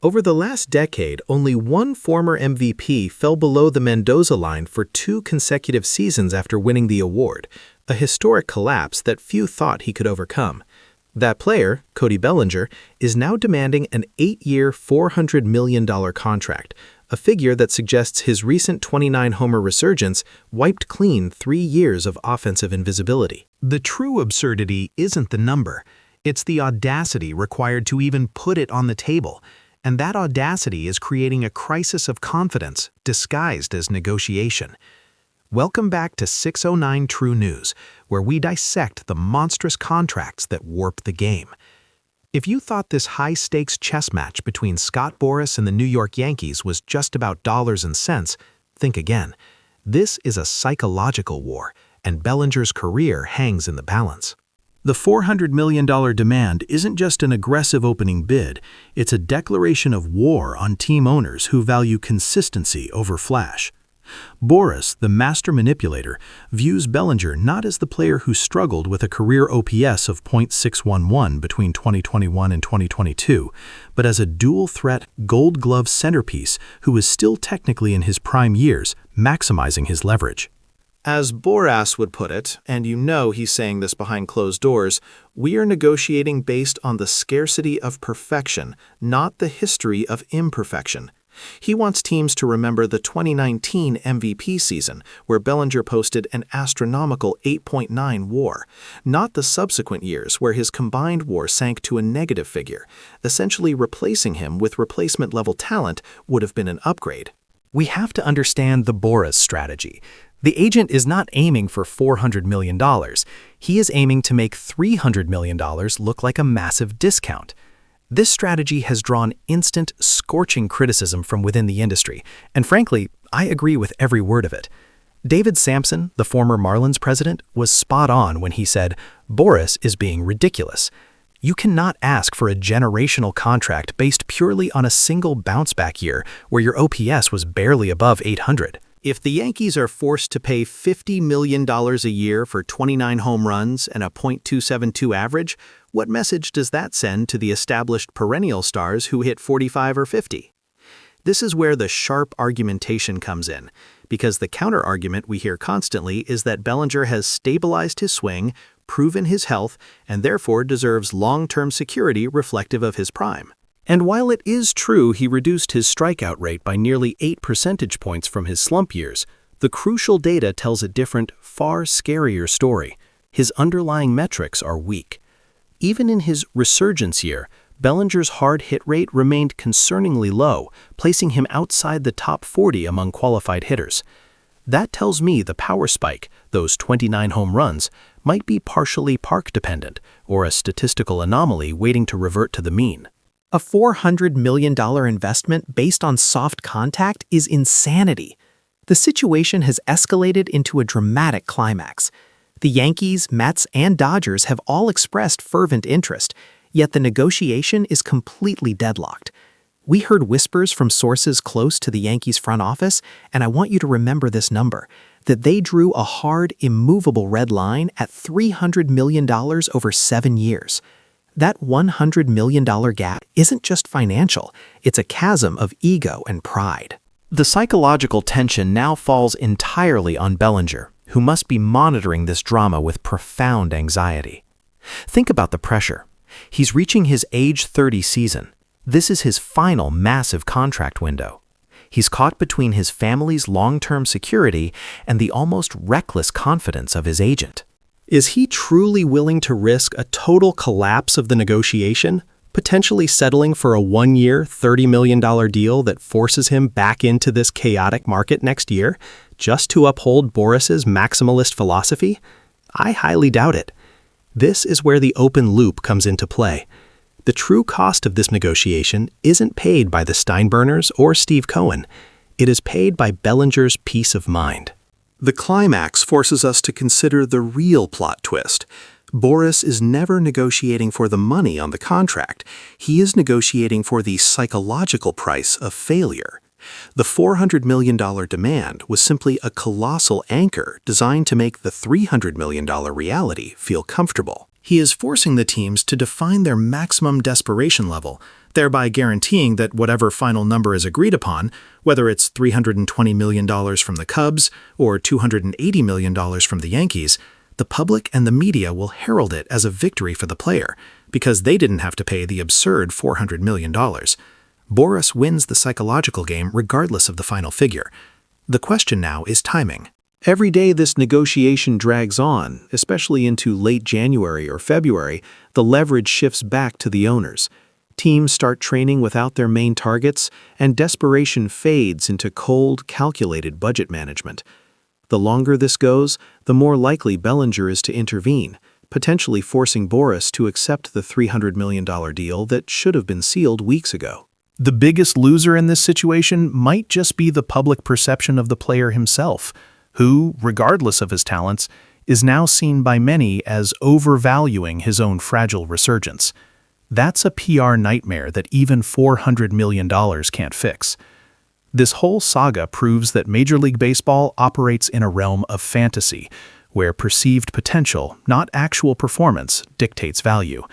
Over the last decade, only one former MVP fell below the Mendoza line for 2 consecutive seasons after winning the award, a historic collapse that few thought he could overcome. That player, Cody Bellinger, is now demanding an 8-year, $400 million contract, a figure that suggests his recent 29-homer resurgence wiped clean 3 years of offensive invisibility. The true absurdity isn't the number. It's the audacity required to even put it on the table. And that audacity is creating a crisis of confidence disguised as negotiation. Welcome back to 609 True News, where we dissect the monstrous contracts that warp the game. If you thought this high-stakes chess match between Scott Boras and the New York Yankees was just about dollars and cents, think again. This is a psychological war, and Bellinger's career hangs in the balance. The $400 million demand isn't just an aggressive opening bid, it's a declaration of war on team owners who value consistency over flash. Boras, the master manipulator, views Bellinger not as the player who struggled with a career OPS of .611 between 2021 and 2022, but as a dual-threat Gold Glove centerpiece who is still technically in his prime years, maximizing his leverage. As Boras would put it, and you know he's saying this behind closed doors, we are negotiating based on the scarcity of perfection, not the history of imperfection. He wants teams to remember the 2019 MVP season, where Bellinger posted an astronomical 8.9 WAR, not the subsequent years where his combined WAR sank to a negative figure. Essentially replacing him with replacement-level talent would have been an upgrade. We have to understand the Boras strategy. The agent is not aiming for $400 million. He is aiming to make $300 million look like a massive discount. This strategy has drawn instant, scorching criticism from within the industry, and frankly, I agree with every word of it. David Sampson, the former Marlins president, was spot on when he said, "Boras is being ridiculous." You cannot ask for a generational contract based purely on a single bounce-back year where your OPS was barely above 800. If the Yankees are forced to pay $50 million a year for 29 home runs and a .272 average, what message does that send to the established perennial stars who hit 45 or 50? This is where the sharp argumentation comes in, because the counter-argument we hear constantly is that Bellinger has stabilized his swing, proven his health, and therefore deserves long-term security reflective of his prime. And while it is true he reduced his strikeout rate by nearly 8 percentage points from his slump years, the crucial data tells a different, far scarier story. His underlying metrics are weak. Even in his resurgence year, Bellinger's hard hit rate remained concerningly low, placing him outside the top 40 among qualified hitters. That tells me the power spike, those 29 home runs, might be partially park-dependent, or a statistical anomaly waiting to revert to the mean. A $400 million investment based on soft contact is insanity. The situation has escalated into a dramatic climax. The Yankees, Mets, and Dodgers have all expressed fervent interest, yet the negotiation is completely deadlocked. We heard whispers from sources close to the Yankees front office, and I want you to remember this number, that they drew a hard, immovable red line at $300 million over 7 years. That $100 million gap isn't just financial, it's a chasm of ego and pride. The psychological tension now falls entirely on Bellinger, who must be monitoring this drama with profound anxiety. Think about the pressure. He's reaching his age 30 season. This is his final massive contract window. He's caught between his family's long-term security and the almost reckless confidence of his agent. Is he truly willing to risk a total collapse of the negotiation, potentially settling for a 1-year, $30 million deal that forces him back into this chaotic market next year, just to uphold Boras's maximalist philosophy? I highly doubt it. This is where the open loop comes into play. The true cost of this negotiation isn't paid by the Steinbrenners or Steve Cohen. It is paid by Bellinger's peace of mind. The climax forces us to consider the real plot twist. Boras is never negotiating for the money on the contract. He is negotiating for the psychological price of failure. The $400 million demand was simply a colossal anchor designed to make the $300 million reality feel comfortable. He is forcing the teams to define their maximum desperation level, thereby guaranteeing that whatever final number is agreed upon, whether it's $320 million from the Cubs or $280 million from the Yankees, the public and the media will herald it as a victory for the player, because they didn't have to pay the absurd $400 million. Boras wins the psychological game regardless of the final figure. The question now is timing. Every day this negotiation drags on, especially into late January or February, the leverage shifts back to the owners. Teams start training without their main targets, and desperation fades into cold, calculated budget management. The longer this goes, the more likely Bellinger is to intervene, potentially forcing Boras to accept the $300 million deal that should have been sealed weeks ago. The biggest loser in this situation might just be the public perception of the player himself, who, regardless of his talents, is now seen by many as overvaluing his own fragile resurgence. That's a PR nightmare that even $400 million can't fix. This whole saga proves that Major League Baseball operates in a realm of fantasy, where perceived potential, not actual performance, dictates value.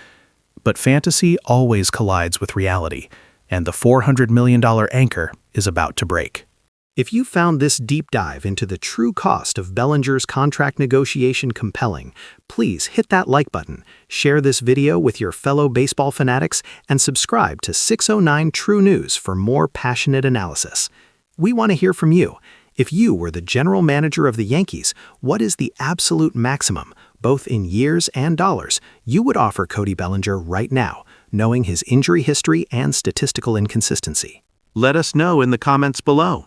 But fantasy always collides with reality, and the $400 million anchor is about to break. If you found this deep dive into the true cost of Bellinger's contract negotiation compelling, please hit that like button, share this video with your fellow baseball fanatics, and subscribe to 609 True News for more passionate analysis. We want to hear from you. If you were the general manager of the Yankees, what is the absolute maximum, both in years and dollars, you would offer Cody Bellinger right now, knowing his injury history and statistical inconsistency? Let us know in the comments below.